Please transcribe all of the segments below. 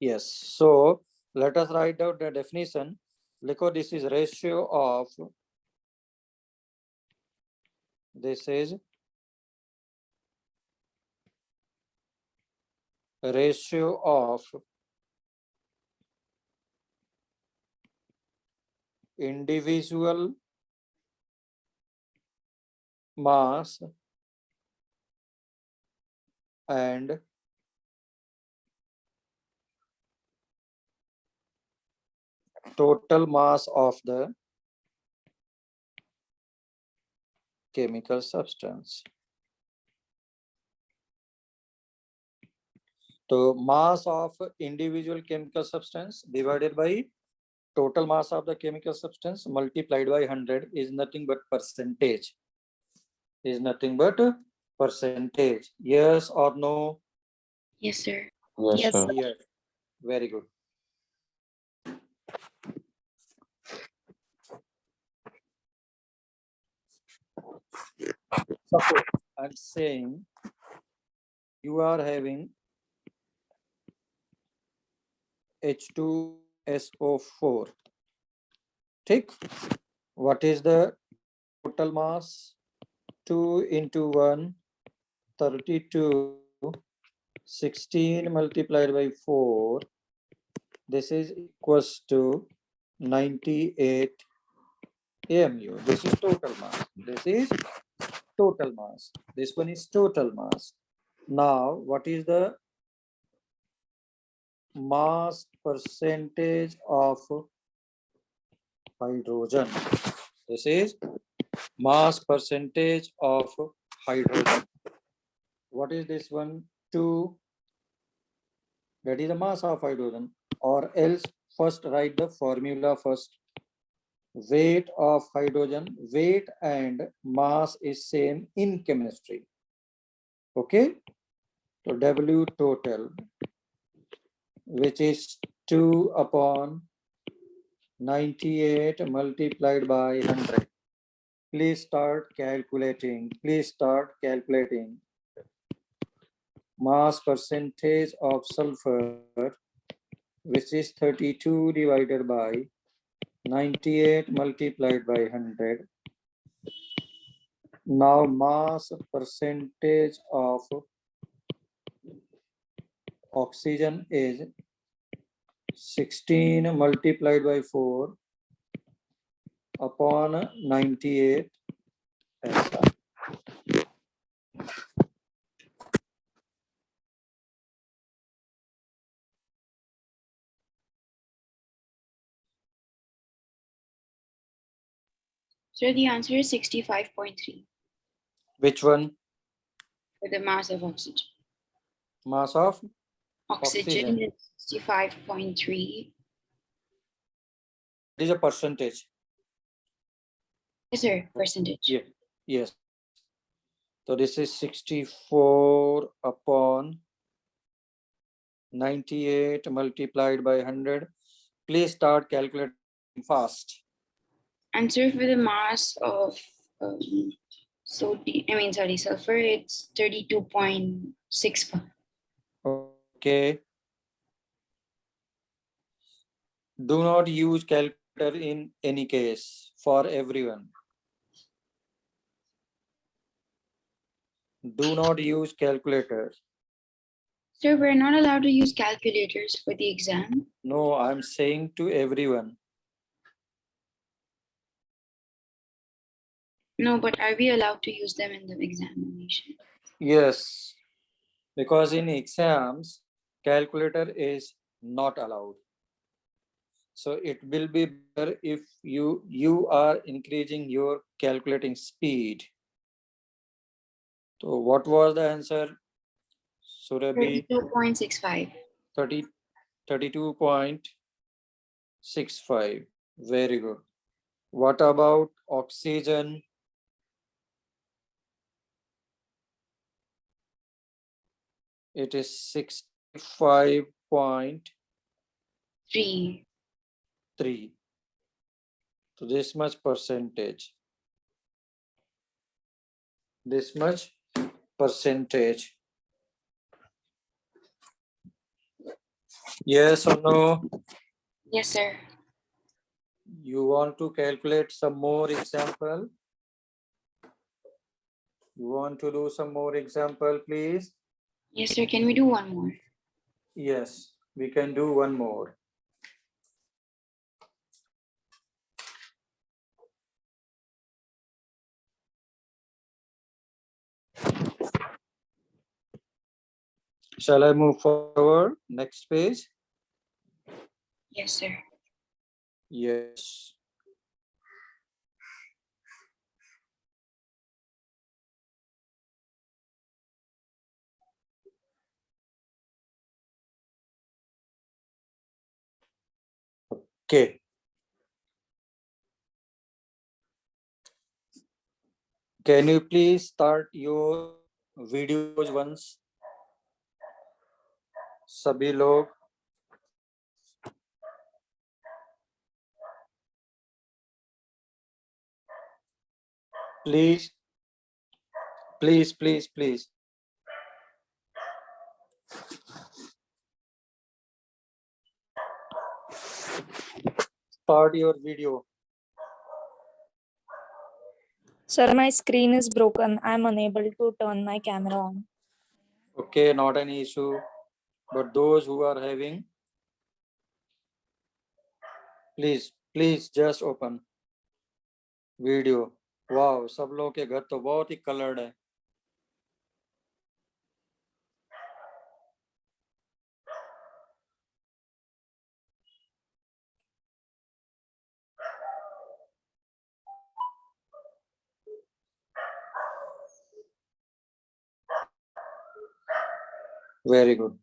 Yes. So let us write out the definition. Likho, this is ratio of, this is ratio of individual mass and total mass of the chemical substance. So mass of individual chemical substance divided by total mass of the chemical substance multiplied by 100 is nothing but percentage. Is nothing but percentage. Yes or no? Yes, sir. Yes, sir. Yes. Very good. Suppose I'm saying you are having H2SO4. Take what is the total mass? 2 into 1, 32, 16 multiplied by 4. This is equals to 98 AMU. This is total mass. This is total mass. This one is total mass. Now, what is the mass percentage of hydrogen? This is mass percentage of hydrogen. What is this one? 2. That is the mass of hydrogen. Or else first write the formula first. Weight of hydrogen, weight and mass is same in chemistry. Okay. So W total, which is 2 upon 98 multiplied by 100. Please start calculating. Please start calculating. Mass percentage of sulfur, which is 32 divided by 98 multiplied by 100. Now mass percentage of oxygen is 16 multiplied by 4 upon 98. Sir, the answer is 65.3 Which one? for the mass of oxygen. Mass of Oxygen is 65.3. It is a percentage. Yes, sir. Percentage. Yeah. Yes. So this is 64 upon 98 multiplied by 100. Please start calculating fast. Answer for the mass of sulfur, it's 32.65. Okay. Do not use calculator in any case for everyone. Do not use calculators. Sir, we're not allowed to use calculators for the exam. No, I'm saying to everyone. No, but are we allowed to use them in the examination? Yes, because in exams, calculator is not allowed. So it will be better if you are increasing your calculating speed. So what was the answer, Surabhi? 32.65. 32.65. Very good. What about oxygen? It is 65.3. 3. So this much percentage. This much percentage. Yes or no? Yes, sir. You want to calculate some more example? You want to do some more example, please? Yes, sir. Can we do one more? Yes, we can do one more. Shall I move forward? Next page? Yes, sir. Yes. Okay. Can you please start your videos once? सभी लोग please, please, please, please. Start your video. Sir, my screen is broken. I'm unable to turn my camera on. Okay, not an issue. But those who are having, please, please just open video. Wow, सब लोगों के घर तो बहुत ही colored है. Very good.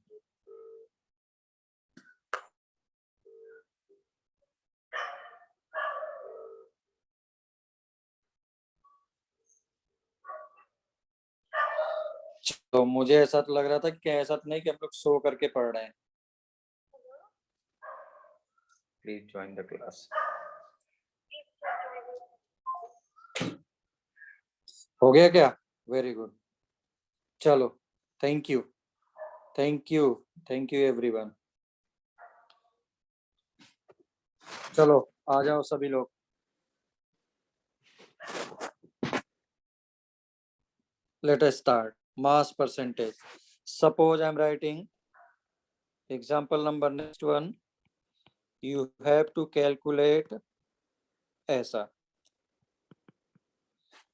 तो मुझे ऐसा तो लग रहा था कि ऐसा तो नहीं कि हम लोग सो करके पढ़ रहे हैं. Please join the class. हो गया क्या? Very good. चलो, thank you, thank you, thank you everyone. चलो आ जाओ सभी लोग. Let us start. Mass percentage. Suppose I am writing example number next one. You have to calculate ऐसा.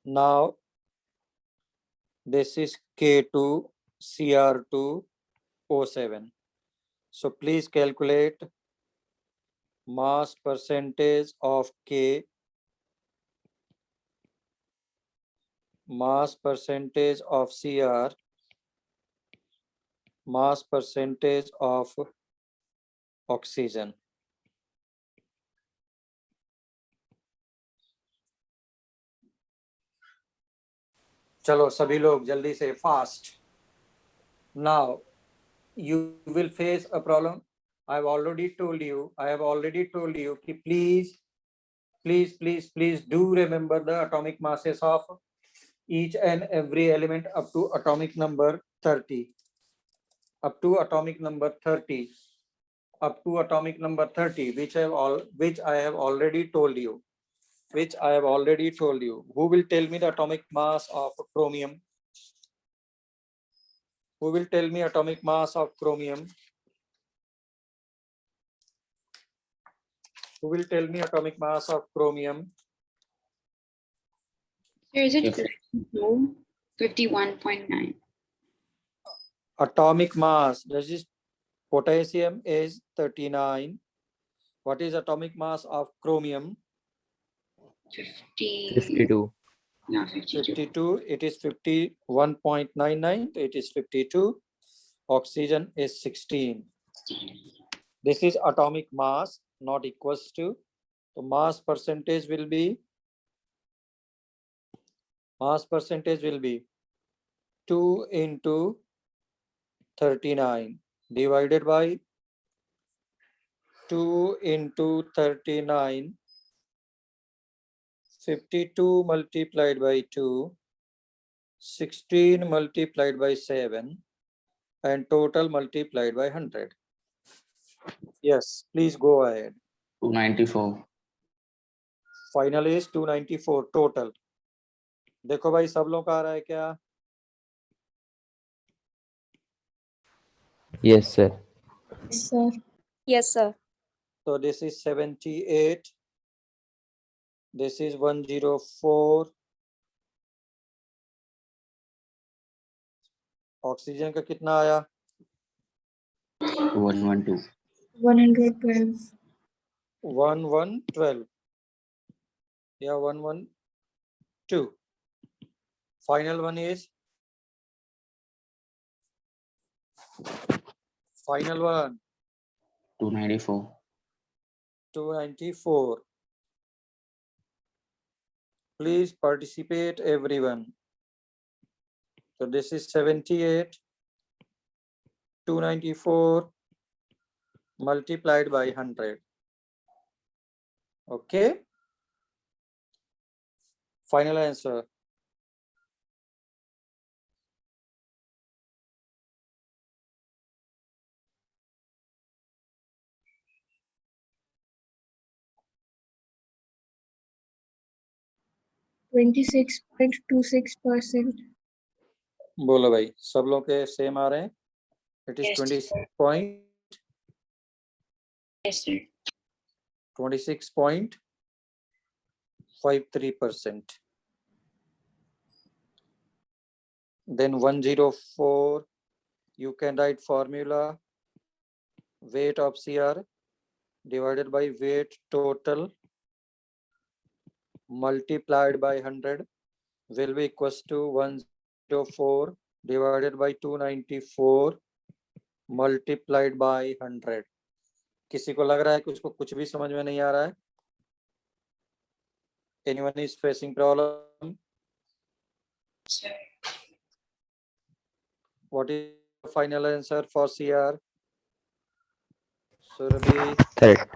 Now this is K2 CR2 O7. So please calculate mass percentage of K, mass percentage of CR, mass percentage of oxygen. चलो सभी लोग जल्दी से fast. Now you will face a problem. I have already told you कि please do remember the atomic masses of each and every element up to atomic number 30. Up to atomic number 30, which I have already told you. Who will tell me the atomic mass of chromium? Who will tell me atomic mass of chromium? Who will tell me atomic mass of chromium? Sir, is it Yes. 52? 51.9. Atomic mass. This is potassium is 39. What is atomic mass of chromium? 50. 52. No, 52. 52. It is 51.99. It is 52. Oxygen is 16. This is atomic mass, not equals to. So mass percentage will be 2 into 39 divided by 2 into 39. 52 multiplied by 2, 16 multiplied by 7, and total multiplied by 100. Yes, please go ahead. 294. Final is 294 total. देखो भाई सब लोग का आ रहा है क्या? Yes, sir. Sir. Yes, sir. So this is 78. This is 104. Oxygen का कितना आया? 112. 112. 1112 या 112. Final one is final one 294. 294. Please participate everyone. So this is 78. 294 multiplied by 100. Okay. Final answer. %26.26%. बोलो भाई सब लोग के सेम आ रहे हैं? It is Yes, 26.53%. Then 104, you can write formula weight of CR divided by weight total multiplied by 100 will be equals to 104 divided by 294 multiplied by 100. किसी को लग रहा है कि उसको कुछ भी समझ में नहीं आ रहा है? Anyone is facing problem? sir. What is the final answer for CR? Surabhi. Third.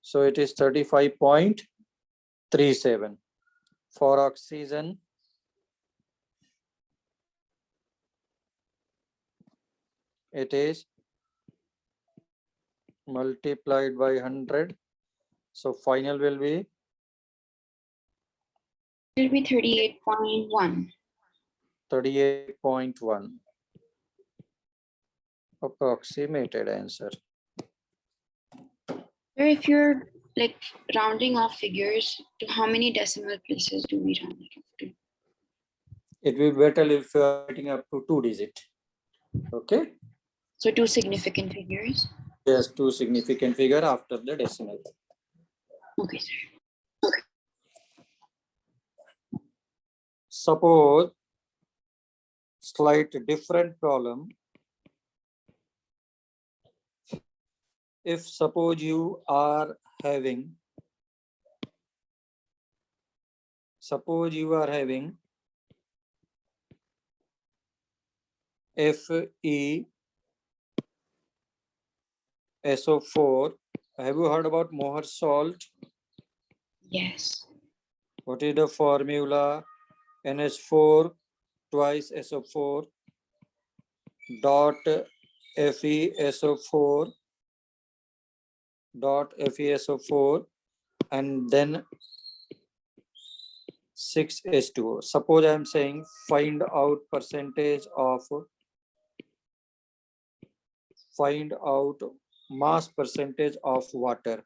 So it is 35.37. For oxygen, it is multiplied by 100. So final will be It will be 38.1. 38.1. Approximated answer. Sir, if you're like rounding off figures, to how many decimal places do we round it off to? It will be better if you are writing up to 2 digit. Okay. So two significant figures. Yes, 2 significant figure after the decimal. Okay, sir. Suppose slight different problem. If suppose you are having Fe SO4. Have you heard about Mohr salt? Yes. What is the formula? NH4 twice SO4 dot FeSO4 dot FeSO4 and then 6H2O. Suppose I am saying find out mass percentage of water.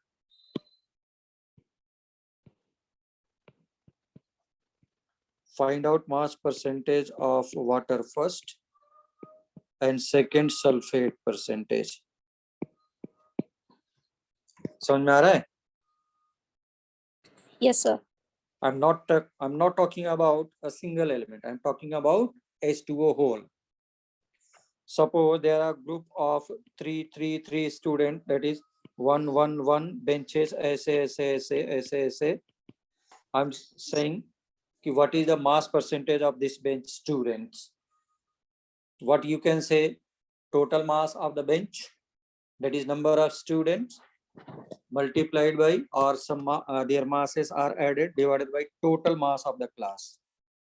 Find out mass percentage of water first and second sulfate percentage. समझ में आ रहा है? Yes, sir. I'm not talking about a single element. I'm talking about H2O whole. Suppose there are group of 3 students, that is 1 benches ऐसे. I'm saying what is the mass percentage of this bench students? What you can say, total mass of the bench, that is number of students multiplied by or some their masses are added divided by total mass of the class,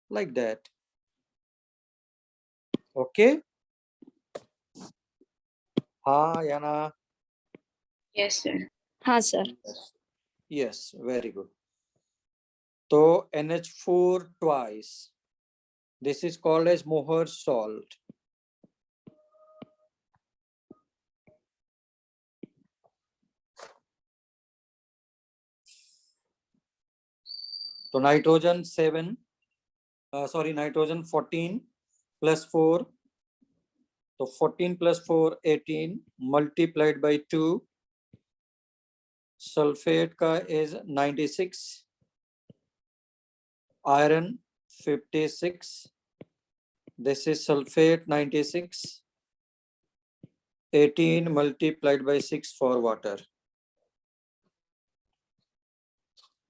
like that. Okay. हाँ या ना? Yes, sir. हाँ sir. Yes, very good. So NH4 twice. This is called as Mohr salt. So nitrogen 7, nitrogen 14 plus 4. So 14 plus 4, 18 multiplied by 2. Sulfate ka is 96. Iron 56. This is sulfate 96. 18 multiplied by 6 for water.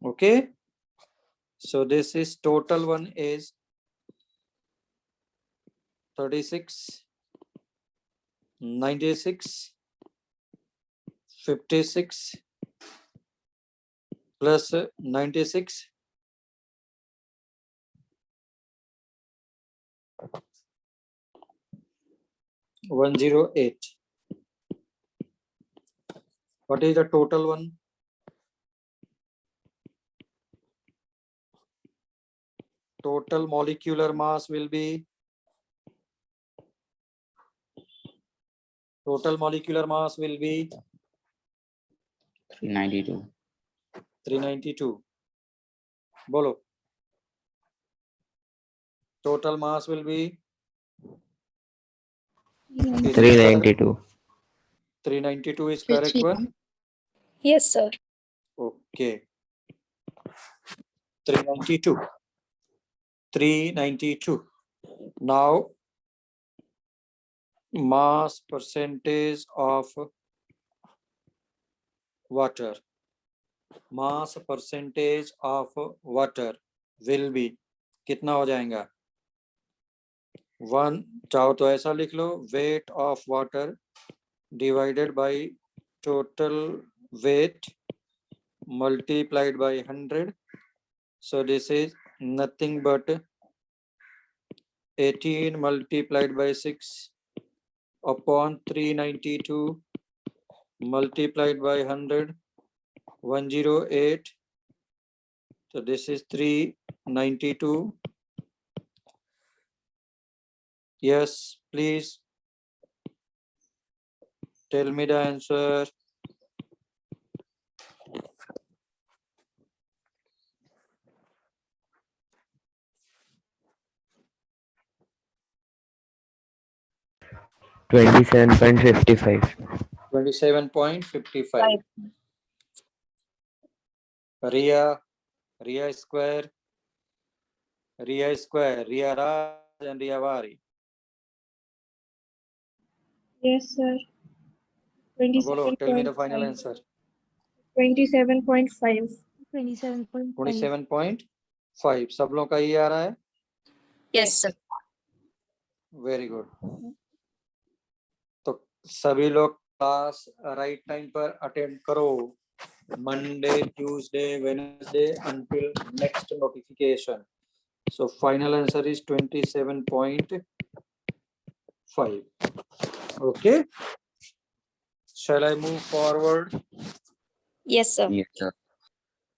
Okay. So this is total one is 36, 96, 56 plus 96. 108. What is the total one? Total molecular mass will be 392. 392. Bolo. Total mass will be 392. 392 is correct one. Yes sir. Okay. 392. 392. Now mass percentage of water. Mass percentage of water will be कितना हो जाएगा? 1 चाहो तो ऐसा लिख लो, weight of water divided by total weight multiplied by 100. So this is nothing but 18 multiplied by 6 upon 392 multiplied by 100, 108. So this is 392. Yes, please tell me the answer. $27.55. 27.55. Ria square, Ria Raj and Ria Vari. Yes, sir. Bolo, tell me the final answer. 27.5. 27.5. सब लोग का ये आ रहा है? Yes sir. Very good. तो सभी लोग class right time पर अटेंड करो. Monday, Tuesday, Wednesday until next notification. So final answer is 27.5. Okay. Shall I move forward? Yes sir. Yes, sir.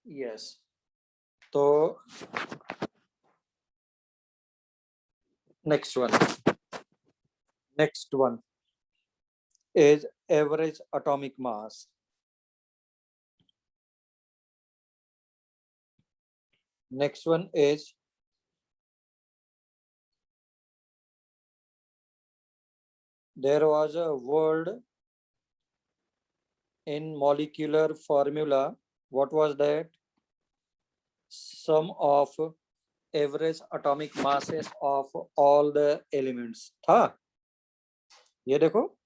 Yes. So next one is average atomic mass. Next one is there was a word in molecular formula. What was that? Sum of average atomic masses of all the elements. था? ये देखो.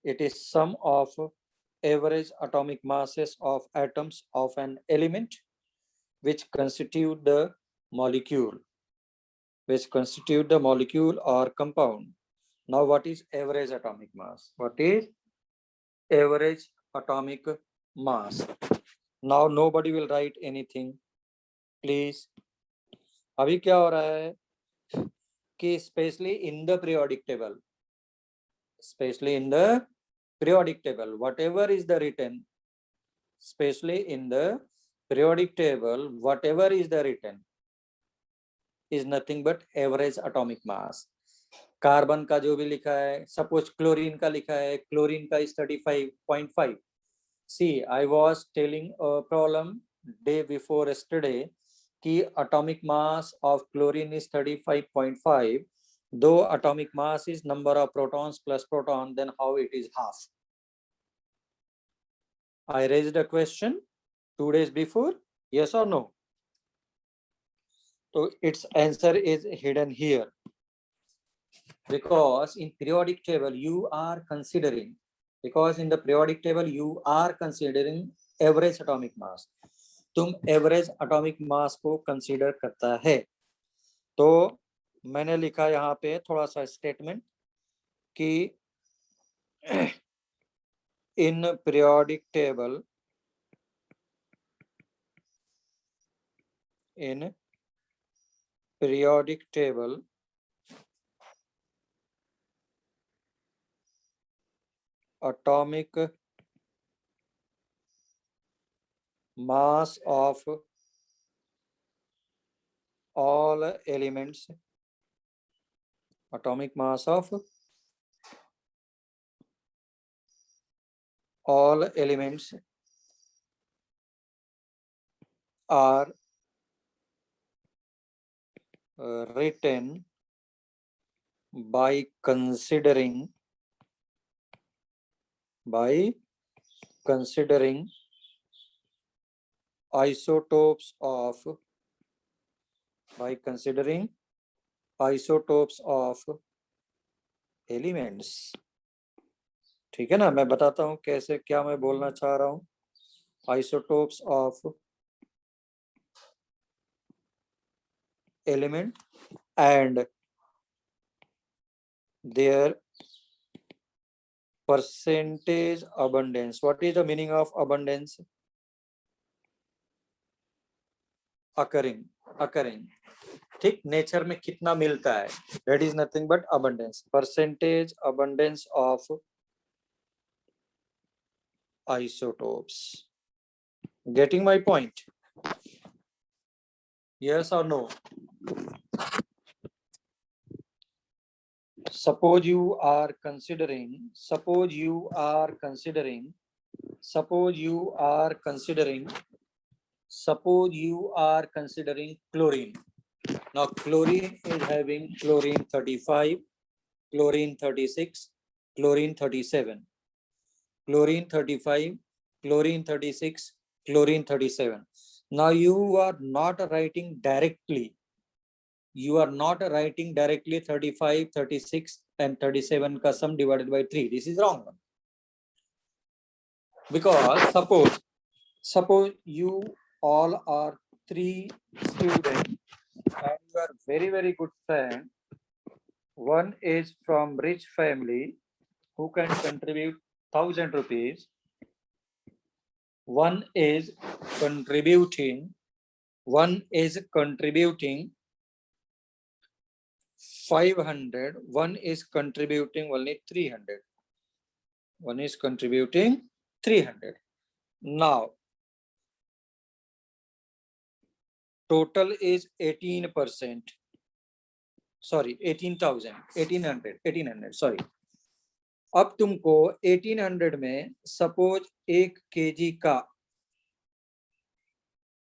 It is sum of average atomic masses of atoms of an element which constitute the molecule. Or compound. Now what is average atomic mass? What is average atomic mass? Now nobody will write anything. Please. अभी क्या हो रहा है कि especially in the periodic table periodic table, whatever is the written, especially in the periodic table, whatever is the written is nothing but average atomic mass. Carbon का जो भी लिखा है, सपोज क्लोरीन का लिखा है, क्लोरीन का is 35.5. See, I was telling a problem day before yesterday कि atomic mass of chlorine is 35.5. Though atomic mass is number of protons plus proton, then how it is half? I raised a question 2 days before, yes or no? So its answer is hidden here. Because in periodic table you are considering, in the periodic table you are considering average atomic mass. तुम average atomic mass को consider करता है. तो मैंने लिखा यहाँ पे थोड़ा सा स्टेटमेंट कि इन periodic table, in periodic table atomic mass of all elements, atomic mass of all elements are written by considering isotopes of elements. ठीक है ना, मैं बताता हूं कैसे, क्या मैं बोलना चाह रहा हूं. Isotopes of element and their percentage abundance. What is the meaning of abundance? Occurring. ठीक, नेचर में कितना मिलता है, that is nothing but abundance. Percentage abundance of isotopes. Getting my point? Yes or no? Suppose you are considering chlorine. Now chlorine is having chlorine 35, chlorine 36, chlorine 37, chlorine 35, chlorine 36, chlorine 37. Now you are not writing directly 35, 36 and 37 ka sum divided by 3. This is wrong. Because suppose you all are 3 students and you are very, very good friend. One is from rich family who can contribute 1,000 rupees. One is contributing 500. One is contributing only 300. One is contributing 300. Now total is 18%. Sorry, 18,000, 1800. Sorry. अब तुमको 1800 में suppose 1 kg का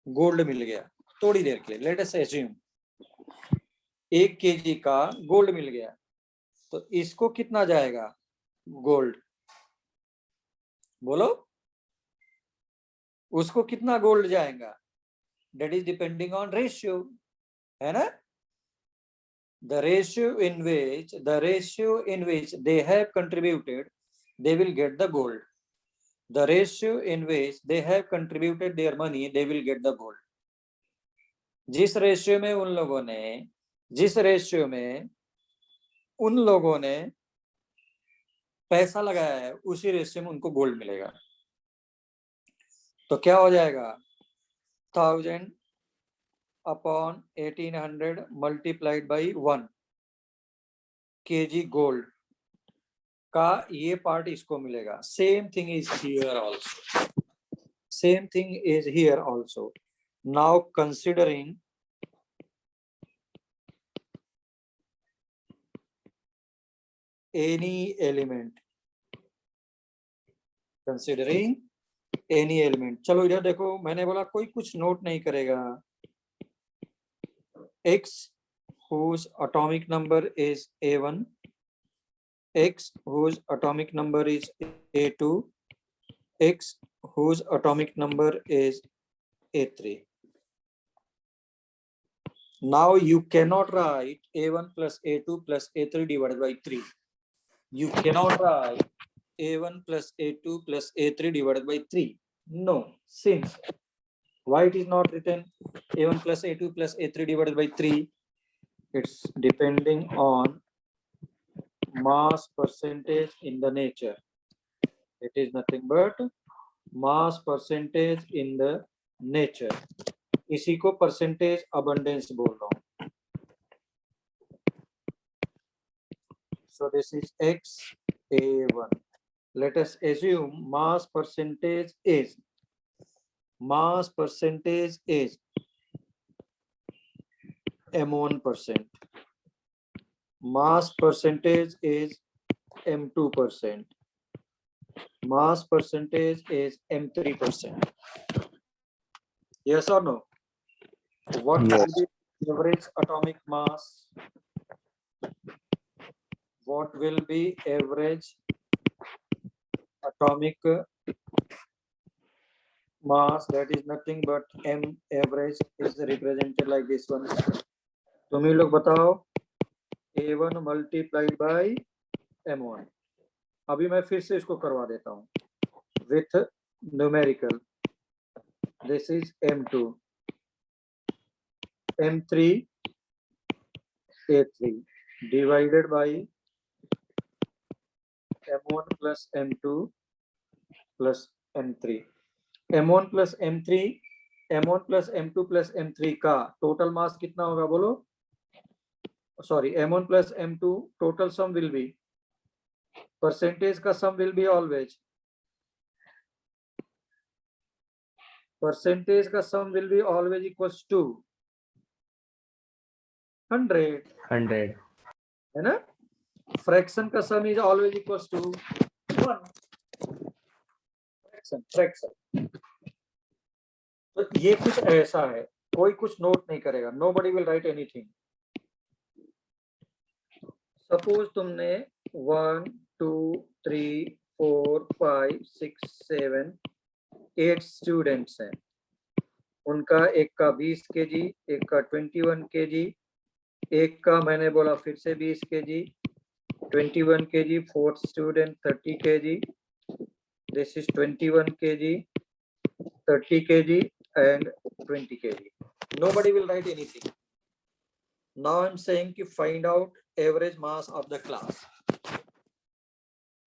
gold मिल गया थोड़ी देर के लिए. Let us assume 1 kg का gold मिल गया, तो इसको कितना जाएगा गोल्ड, बोलो. उसको कितना गोल्ड जाएगा, that is depending on ratio, है ना. The ratio in which they have contributed, they will get the gold. The ratio in which they have contributed their money, they will get the gold. जिस ratio में उन लोगों ने पैसा लगाया है, उसी रेशियो में उनको गोल्ड मिलेगा. तो क्या हो जाएगा, 1000 upon 1800 multiplied by 1 kg gold. का ये पार्ट इसको मिलेगा. Same thing is here also. Same thing is here also. Now considering any element, considering any element. चलो इधर देखो, मैंने बोला कोई कुछ नोट नहीं करेगा. X whose atomic number is A1, X whose atomic number is A2, X whose atomic number is A3. Now you cannot write A1 plus A2 plus A3 divided by 3. You cannot write A1 plus A2 plus A3 divided by 3. No, since why it is not written A1 plus A2 plus A3 divided by 3? It's depending on mass percentage in the nature. It is nothing but mass percentage in the nature. इसी को percentage abundance बोल रहा हूँ. So this is X A1. Let us assume mass percentage is M1%. Mass percentage is M2%. Mass percentage is M3%. Yes or no? What will Yes. be the average atomic mass? What will be average atomic mass? That is nothing but M average is represented like this one. तुम ही लोग बताओ. A1 multiplied by M1. अभी मैं फिर से इसको करवा देता हूँ with numerical. This is M2, M3, A3 divided by M1 plus M2 plus M3. M1 plus M3, M1 plus M2 plus M3 का total mass कितना होगा बोलो? Sorry, M1 plus M2 total sum will be, percentage का sum will be always, percentage का sum will be always equals to 100. 100. है ना? Fraction का sum is always equals to 1. Fraction. तो ये कुछ ऐसा है, कोई कुछ नोट नहीं करेगा. Nobody will write anything. Suppose तुमने 1, 2, 3, 4, 5, 6, 7, 8 स्टूडेंट्स हैं. उनका एक का 20 kg, एक का 21 kg, एक का मैंने बोला फिर से 20 kg, 21 kg, fourth student 30 kg. This is 21 kg, 30 kg and 20 kg. Nobody will write anything. Now I'm saying to find out average mass of the class.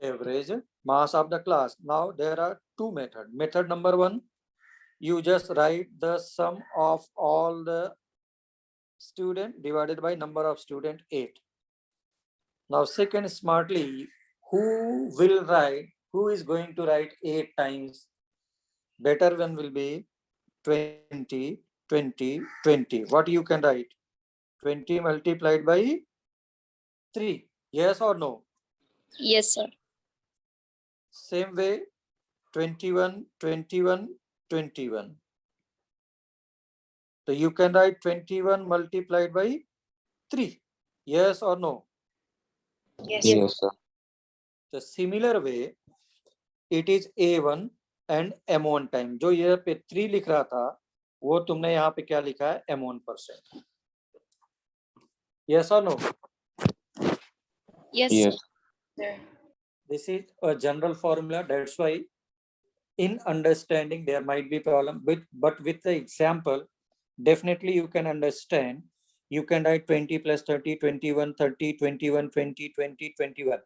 Average mass of the class. Now there are two methods. Method number 1, you just write the sum of all the student divided by number of student 8. Now second, smartly, who is going to write 8 times? Better one will be 20, 20, 20. What you can write? 20 multiplied by 3. Yes or no? Yes, sir. Same way, 21, 21, 21. So you can write 21 multiplied by 3. Yes or no? Yes. Yes, sir. The similar way, it is A1 and M1 time. जो यहाँ पे 3 लिख रहा था, वो तुमने यहाँ पे क्या लिखा है? M1%. Yes or no? Yes, Yes. Sir. This is a general formula. That's why in understanding there might be problem, but with the example, definitely you can understand. You can write 20 plus 30, 21, 30, 21, 20, 20, 21.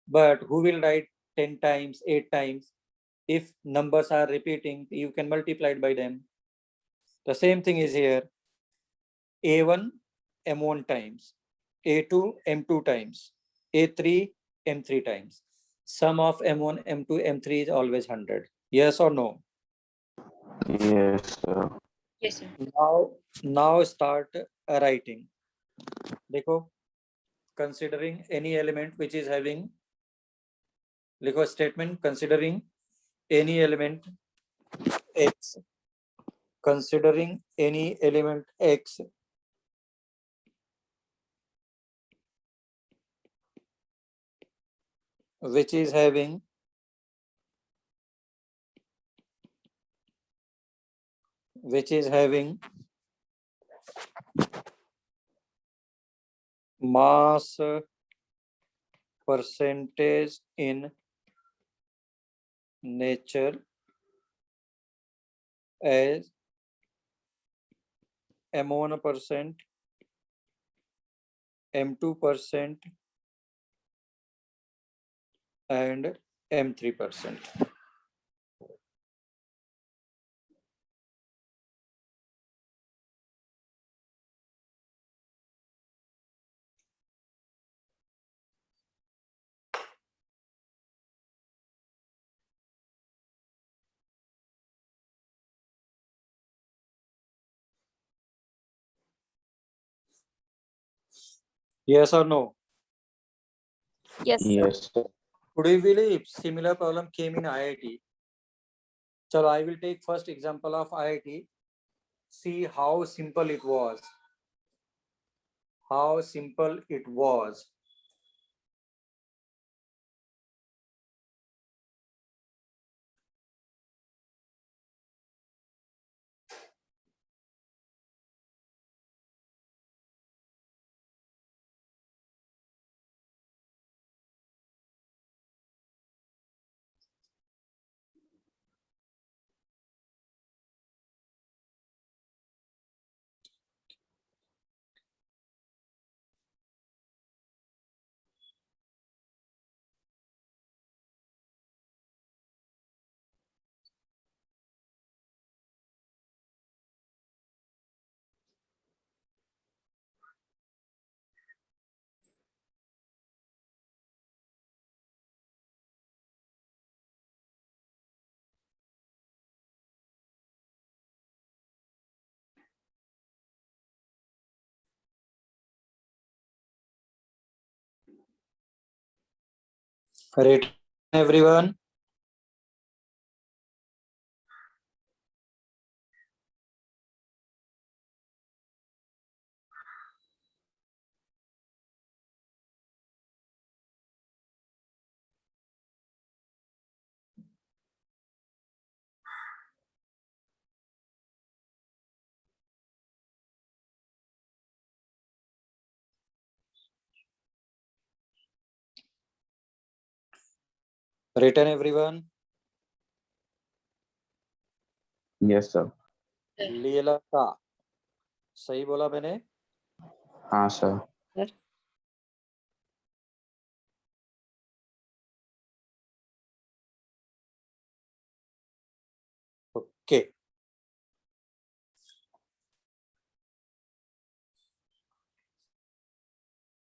But who will write 10 times, 8 times? If numbers are repeating, you can multiply it by them. The same thing is here. A1, M1 times. A2, M2 times. A3, M3 times. Sum of M1, M2, M3 is always 100. Yes or no? Yes, sir. Yes, sir. Now start writing. देखो, considering any element which is having, लिखो statement considering any element x, considering any element x which is having mass percentage in nature as M1%, M2% and M3%. Yes or no? Yes, sir. Yes, sir. Could you believe similar problem came in IIT? So I will take first example of IIT. See how simple it was. How simple it was. Written everyone. Written everyone. Yes, sir. लीला का सही बोला मैंने? हाँ, sir. Okay.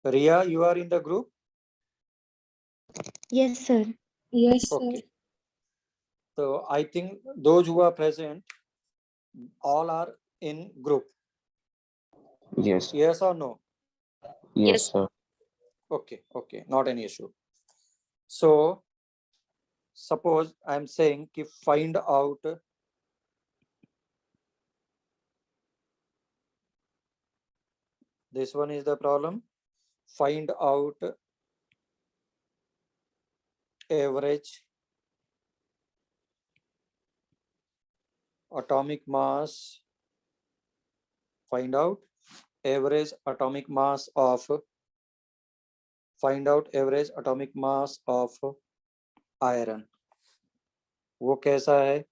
Ria, you are in the group? Yes, sir. Yes, Okay. So I think those who are present, all are in group. Yes. Yes or no? Yes, Yes. sir. Okay, okay, not any issue. So suppose I'm saying कि find out this one is the problem. Find out average atomic mass. Find out average atomic mass of. Find out average atomic mass of iron. वो कैसा है?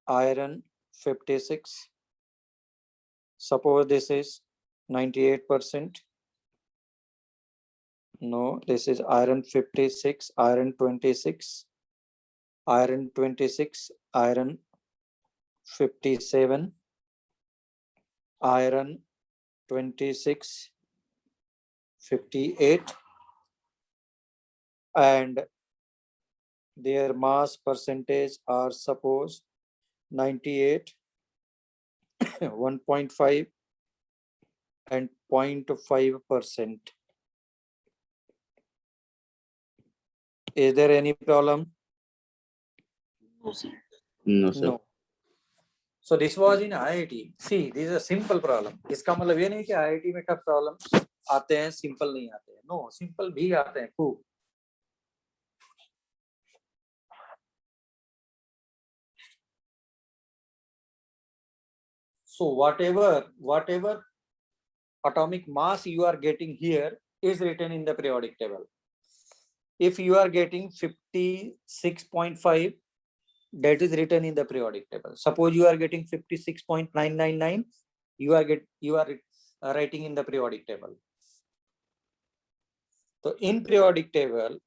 Iron 56. Suppose this is 98%. No, this is iron 56, iron 26, iron 26, iron 57, iron 26, 58 and their mass percentage are suppose 98, 1.5 and 0.5%. Is there any problem? No, sir. No, sir. No. So this was in IIT. See, this is a simple problem. इसका मतलब ये नहीं कि IIT में tough problem आते हैं, simple नहीं आते हैं. No, सिंपल भी आते हैं खूब. So whatever atomic mass you are getting here is written in the periodic table. If you are getting 56.5, that is written in the periodic table. Suppose you are getting 56.999, you are writing in the periodic table. So in periodic table,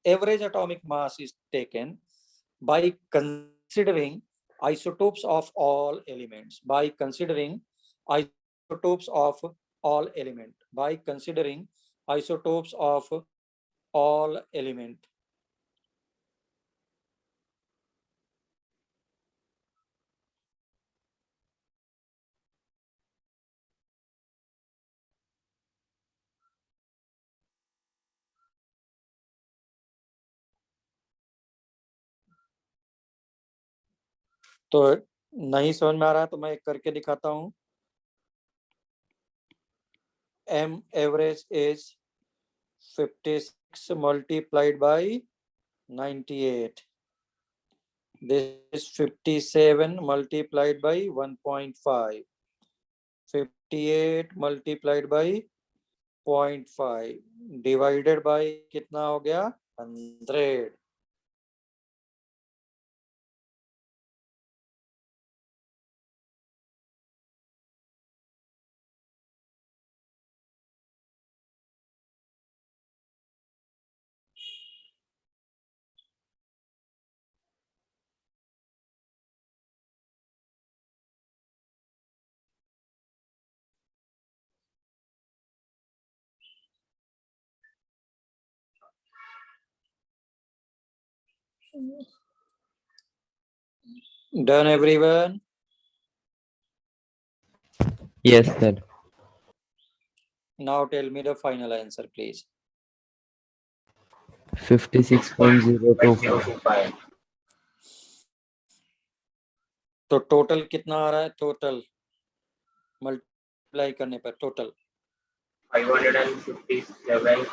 average atomic mass is taken by considering isotopes of all elements. By considering isotopes of all element. By considering isotopes of all element. तो नहीं समझ में आ रहा है तो मैं करके दिखाता हूँ. M average is 56 multiplied by 98. This is 57 multiplied by 1.5. 58 multiplied by 0.5 divided by कितना हो गया 100. Done everyone? Yes, sir. Now tell me the final answer please. 56.025. तो टोटल कितना आ रहा है टोटल मल्टीप्लाई करने पर total 557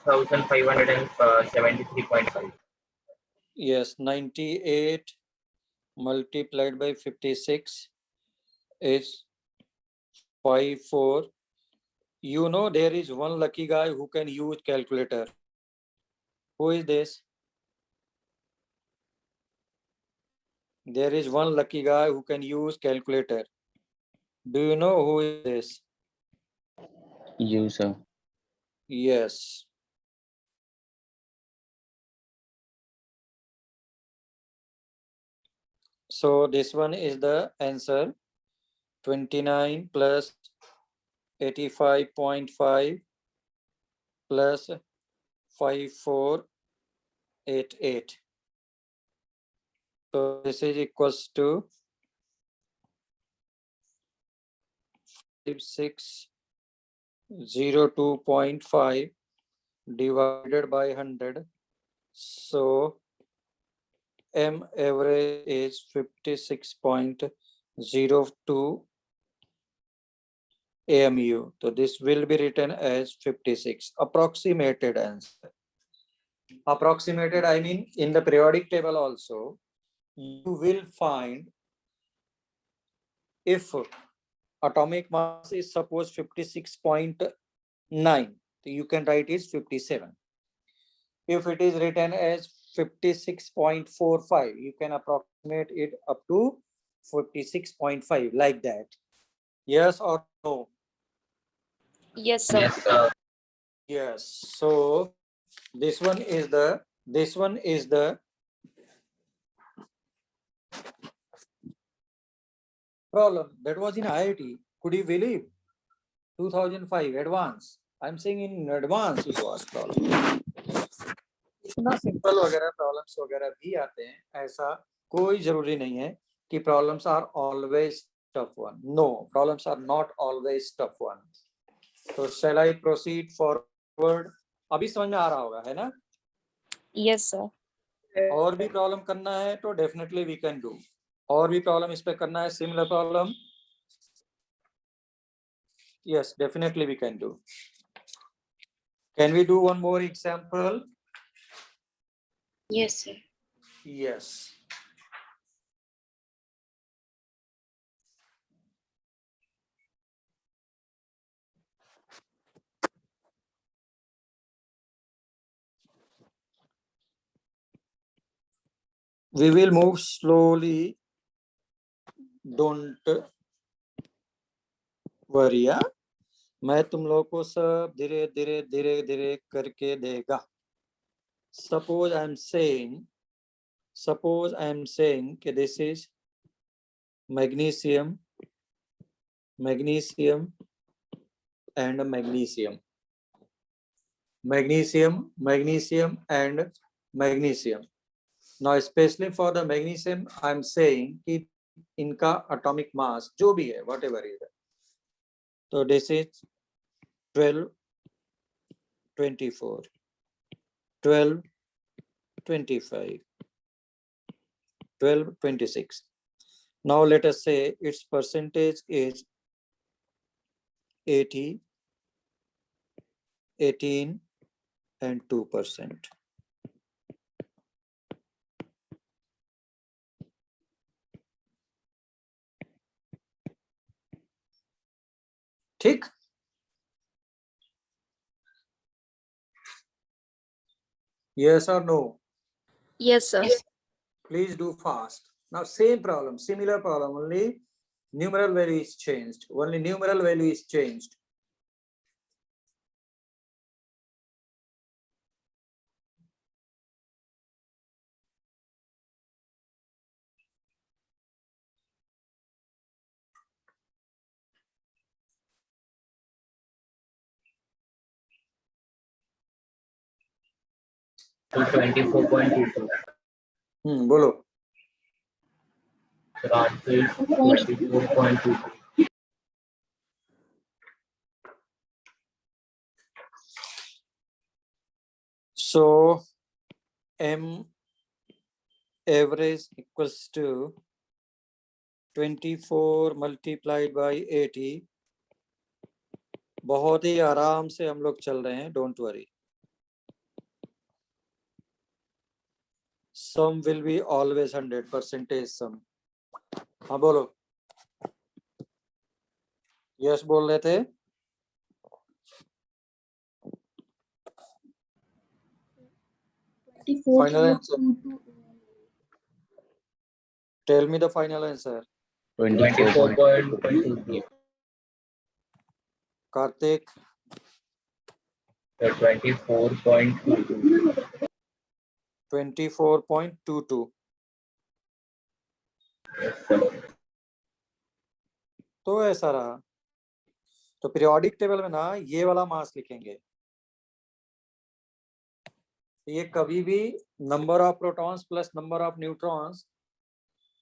6573.5. yes 98 multiplied by 56 is 54. You know there is one lucky guy who can use calculator. Who is this? There is one lucky guy who can use calculator. Do you know who is this? You, sir. Yes. So this one is the answer. 29 plus 85.5 plus 5488. So this is equals to 5602.5 divided by 100. So M average is 56.02 AMU. So this will be written as 56. Approximated answer. Approximated, I mean in the periodic table also, you will find if atomic mass is suppose 56.9, you can write is 57. If it is written as 56.45, you can approximate it up to 56.5 like that. Yes or no? Yes, sir. Yes, sir. Yes. So this one is the problem that was in IIT. Could you believe? 2005 advance. I'm saying in advance you ask problem. इतना simple वगैरह problems वगैरह भी आते हैं, ऐसा कोई जरूरी नहीं है कि problems are always tough one. No, problems are not always tough one. तो shall I proceed forward? अभी समझ में आ रहा होगा, है ना? Yes, sir. और भी प्रॉब्लम करना है तो डेफिनेटली वी कैन डू. और भी प्रॉब्लम इस पे करना है, similar problem? Yes, definitely we can do. Can we do one more example? Yes, sir. Yes. We will move slowly. Don't worry. Yeah? मैं तुम लोगों को सब धीरे धीरे धीरे धीरे करके देगा. Suppose I am saying कि this is magnesium and magnesium. Magnesium and magnesium. Now especially for the magnesium I am saying कि इनका atomic mass जो भी है, whatever is it. So this is 12, 24, 12, 25, 12, 26. Now let us say its percentage is 80, 18 and 2%. ठीक? Yes or no? Yes, sir. Please do fast. Now same problem, similar problem, only numeral value is changed. Only numeral value is changed. To 24.22. बोलो. The answer is 24.22. So M average equals to 24 multiplied by 80. बहुत ही आराम से हम लोग चल रहे हैं, don't worry. Sum will be always 100% sum. हाँ बोलो. Yes बोल रहे थे. Final answer. Tell me the final answer. 24.22. Karthik. 24.22. 24.22. तो ऐसा रहा. तो पीरियोडिक टेबल में ना ये वाला मास लिखेंगे. ये कभी भी number of protons plus number of neutrons,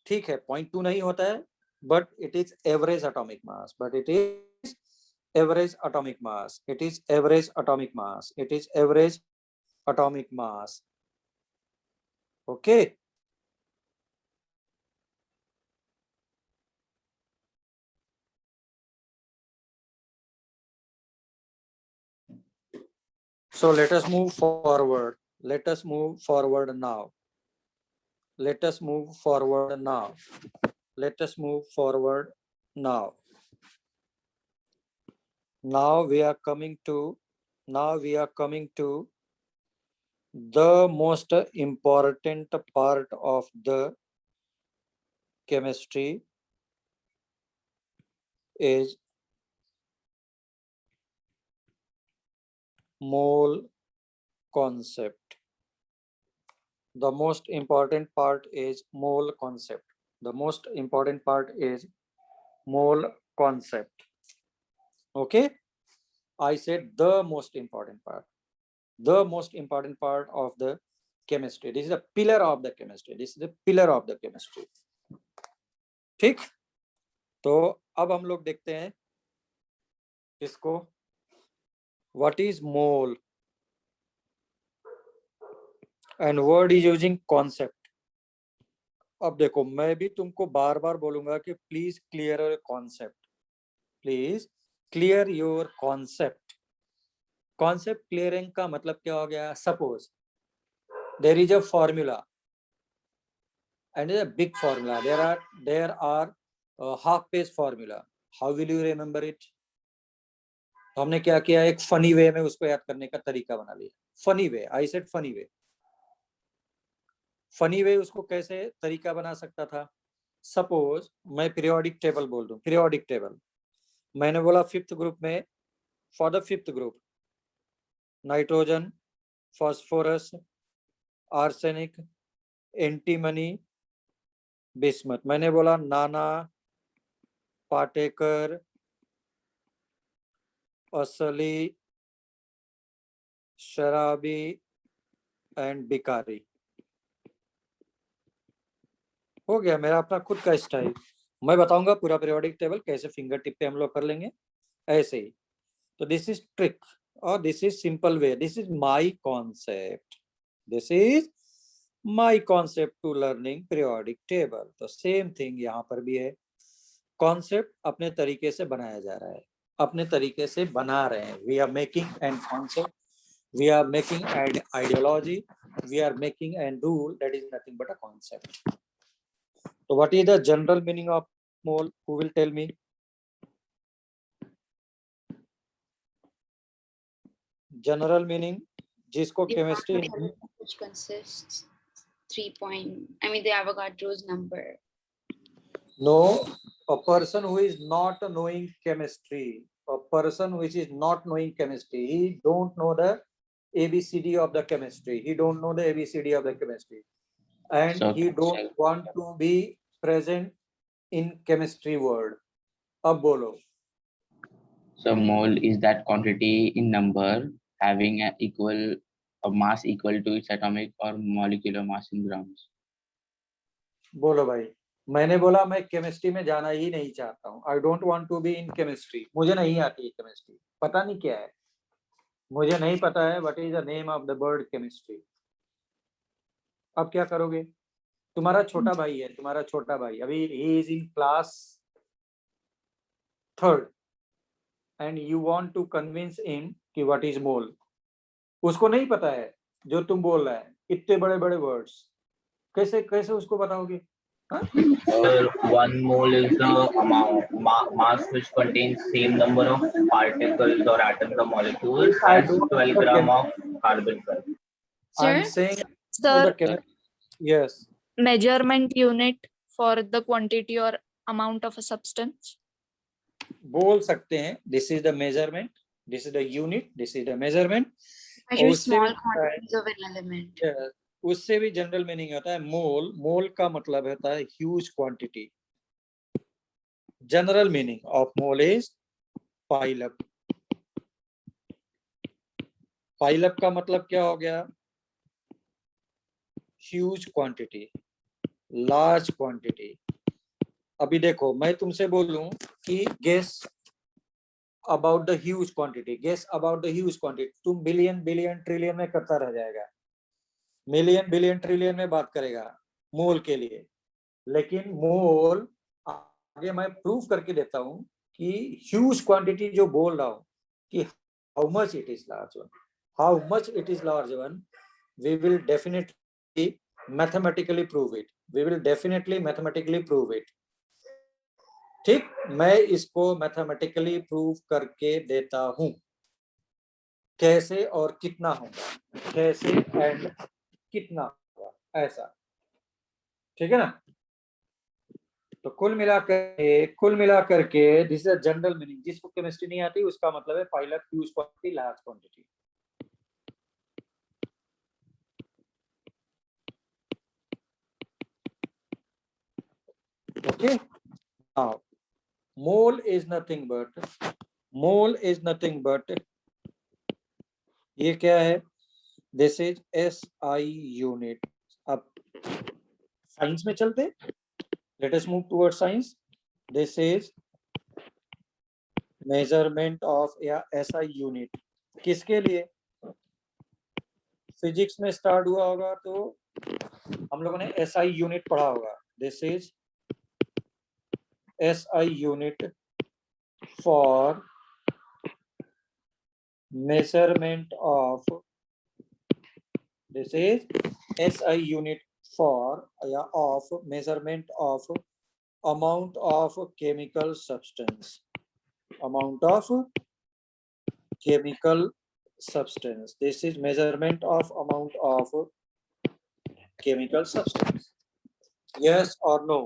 ठीक है, 0.2 नहीं होता है, but it is average atomic mass. Average atomic mass. It is average atomic mass. It is average atomic mass. Okay. So let us move forward. Let us move forward now. Let us move forward now. Let us move forward now. Now we are coming to the most important part of the chemistry is mole concept. The most important part is mole concept. The most important part is mole concept. Okay. I said the most important part. The most important part of the chemistry. This is the pillar of the chemistry. This is the pillar of the chemistry. ठीक, तो अब हम लोग देखते हैं इसको. What is mole? And word is using concept. अब देखो, मैं भी तुमको बार बार बोलूंगा कि please clear your concept. Please clear your concept. Concept clearing का मतलब क्या हो गया? Suppose there is a formula and a big formula. There are half page formula. How will you remember it? तो हमने क्या किया, एक फनी वे में उसको याद करने का तरीका बना लिया. Funny way, I said funny way. Funny way उसको कैसे तरीका बना सकता था? सपोज मैं पीरियोडिक टेबल बोल दूं. पीरियोडिक टेबल मैंने बोला फिफ्थ ग्रुप में, for the fifth group nitrogen, phosphorus, arsenic, antimony, bismuth. मैंने बोला नाना, पाटेकर, असली, शराबी एंड बिकारी. हो गया मेरा अपना खुद का स्टाइल. मैं बताऊंगा पूरा पीरियोडिक टेबल कैसे फिंगर टिप पे हम लोग कर लेंगे ऐसे ही. तो दिस इज ट्रिक और this is simple way. This is my concept. This is my concept to learning periodic table. तो सेम थिंग यहाँ पर भी है. कॉन्सेप्ट अपने तरीके से बनाया जा रहा है, अपने तरीके से बना रहे हैं. We are making an concept, we are making an ideology, we are making an rule. That is nothing but a concept. तो what is the general meaning of mole? Who will tell me? General meaning जिसको chemistry which consists 3 point, I mean the Avogadro's number. No, a person who is not knowing chemistry, a person which is not knowing chemistry, he don't know the ABCD of the chemistry. He don't know the ABCD of the chemistry, and So- he don't want to be present in chemistry world. अब बोलो. So mole is that quantity in number having a mass equal to its atomic or molecular mass in grams. बोलो भाई. मैंने बोला मैं chemistry में जाना ही नहीं चाहता हूँ. I don't want to be in chemistry. मुझे नहीं आती है केमिस्ट्री, पता नहीं क्या है, मुझे नहीं पता है what is the name of the word chemistry. अब क्या करोगे? तुम्हारा छोटा भाई है, तुम्हारा छोटा भाई अभी ही is in class third and you want to convince him कि व्हाट इज मोल. उसको नहीं पता है जो तुम बोल रहा है, इतने बड़े बड़े वर्ड्स. कैसे कैसे उसको बताओगे? Sir, 1 mole is the amount mass which contains same number of particles or atoms or molecules as 12 gram of carbon. Sir, I'm saying to Sir, the chemist. Yes. measurement unit for the quantity or amount of a substance. बोल सकते हैं this is the measurement, this is the unit, this is the measurement. measure उससे small भी- quantities of an element. उससे भी general meaning होता है मोल. मोल का मतलब होता है huge quantity. General meaning of mole is pileup. Pileup का मतलब क्या हो गया? Huge quantity, large quantity. अभी देखो मैं तुमसे बोलूं कि guess about the huge quantity, guess about the huge quantity. तुम बिलियन बिलियन ट्रिलियन में करता रह जाएगा, मिलियन बिलियन ट्रिलियन में बात करेगा मोल के लिए. लेकिन मोल आगे मैं प्रूफ करके देता हूं कि ह्यूज क्वांटिटी जो बोल रहा हूं कि how much it is large one, how much it is large one, we will definitely mathematically prove it. We will definitely mathematically prove it. ठीक, मैं इसको मैथमेटिकली प्रूव करके देता हूं. कैसे और कितना होगा, कैसे एंड कितना होगा, ऐसा. ठीक है ना? तो कुल मिलाकर के दिस इज जनरल मीनिंग. जिसको केमिस्ट्री नहीं आती उसका मतलब है pileup, huge quantity, large quantity. Okay. Now mole is nothing but mole is nothing but, ये क्या है? This is SI unit. अब साइंस में चलते, let us move toward science. This is measurement of या SI यूनिट। किसके लिए? Physics में स्टार्ट हुआ होगा तो हम लोगों ने SI यूनिट पढ़ा होगा। This is SI unit for measurement of, this is SI unit for of measurement of amount of chemical substance, amount of chemical substance. This is measurement of amount of chemical substance. Yes or no?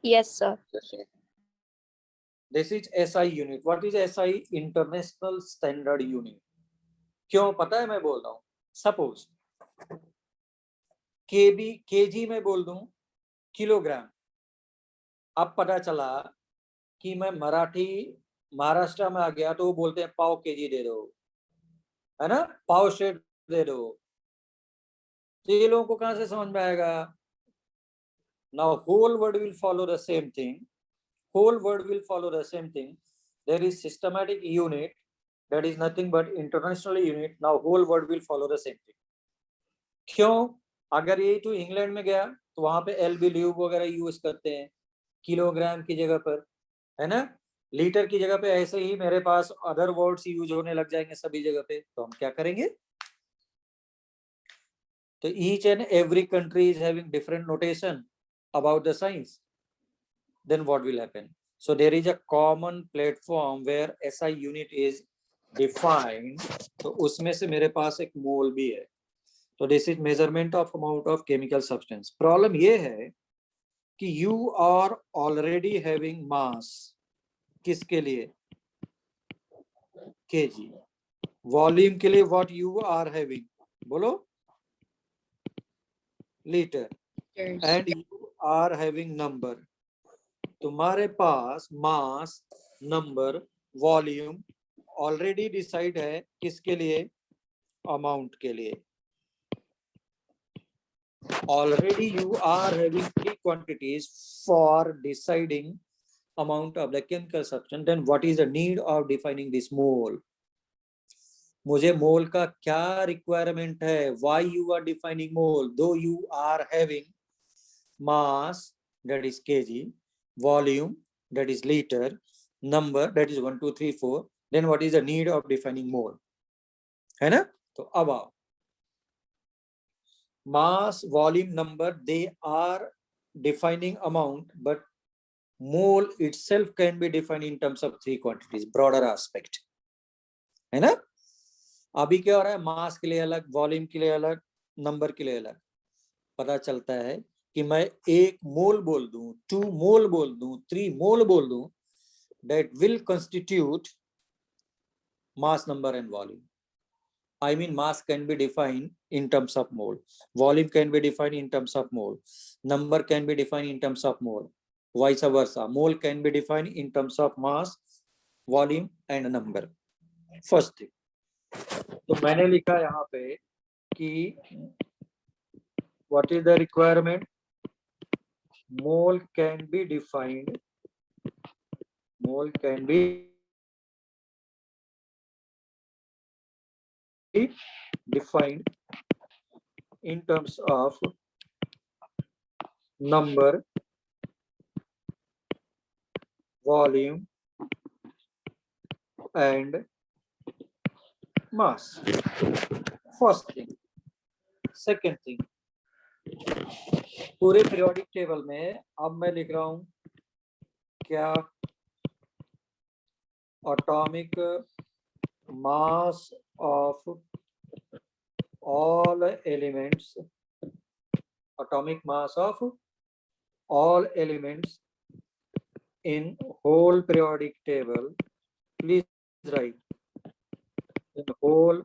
Yes, sir. This is SI unit. What is SI? International Standard Unit. क्यों पता है मैं बोल रहा हूँ? Suppose kg में बोल दूं किलोग्राम। अब पता चला कि मैं महाराष्ट्र में आ गया तो वो बोलते हैं पाव केजी दे दो, है ना, पाव शेर दे दो। तो ये लोगों को कहां से समझ में आएगा? Now whole world will follow the same thing, whole world will follow the same thing. There is systematic unit, that is nothing but international unit. Now whole world will follow the same thing. क्यों? अगर ये तो England में गया तो वहां पे LB lube वगैरह यूज करते हैं किलोग्राम की जगह पर, है ना, लीटर की जगह पे। ऐसे ही मेरे पास अदर वर्ड्स यूज होने लग जाएंगे सभी जगह पे, तो हम क्या करेंगे? तो each and every country is having different notation about the science. Then what will happen? So there is a common platform where SI unit is defined. तो उसमें से मेरे पास एक मोल भी है। तो this is measurement of amount of chemical substance. Problem ये है कि you are already having mass. किसके लिए? kg. Volume के लिए what you are having? बोलो? Liter. And you are having number. तुम्हारे पास mass, number, volume already decide है किसके लिए? अमाउंट के लिए। Already you are having 3 quantities for deciding amount of the chemical substance. Then what is the need of defining this mole? मुझे mole का क्या रिक्वायरमेंट है? Why you are defining mole? Though you are having mass, that is KG, volume, that is liter, number, that is 1 2 3 4, then what is the need of defining mole? है ना? तो अब आओ, mass, volume, number, they are defining amount, but mole itself can be defined in terms of 3 quantities, broader aspect, है ना? अभी क्या हो रहा है? मास के लिए अलग, वॉल्यूम के लिए अलग, नंबर के लिए अलग। पता चलता है कि मैं 1 मोल बोल दूं, 2 मोल बोल दूं, 3 मोल बोल दूं, that will constitute mass, number and volume. I mean mass can be defined in terms of mole, volume can be defined in terms of mole, number can be defined in terms of mole, vice versa. Mole can be defined in terms of mass, volume and number. First thing, तो मैंने लिखा यहाँ पे कि what is the requirement? Mole can be defined, mole can be defined in terms of number, volume and mass. First thing. Second thing, पूरे periodic table में अब मैं लिख रहा हूं क्या? atomic mass of all elements, atomic mass of all elements in whole periodic table. Please write in whole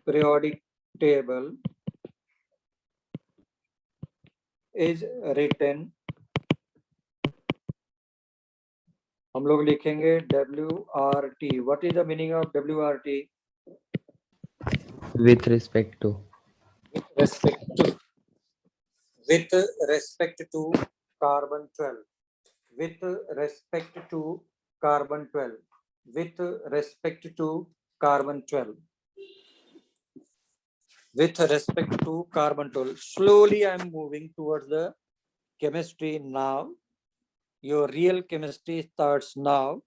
periodic table is written हम लोग लिखेंगे WRT. What is the meaning of WRT? With respect to. Respect to. With respect to carbon 12. With respect to carbon 12. With respect to carbon 12. With respect to carbon 12. Slowly I am moving towards the chemistry now. Your real chemistry starts now.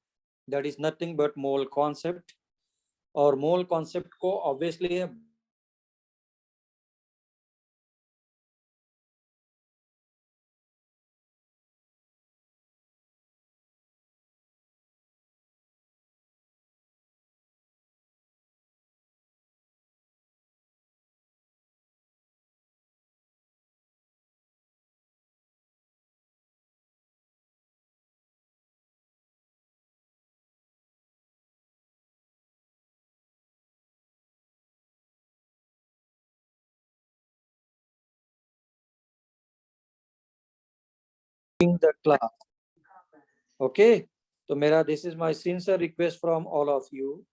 That is nothing but mole concept. और mole concept को obviously the class. Okay, so मेरा this is my sincere request from all of you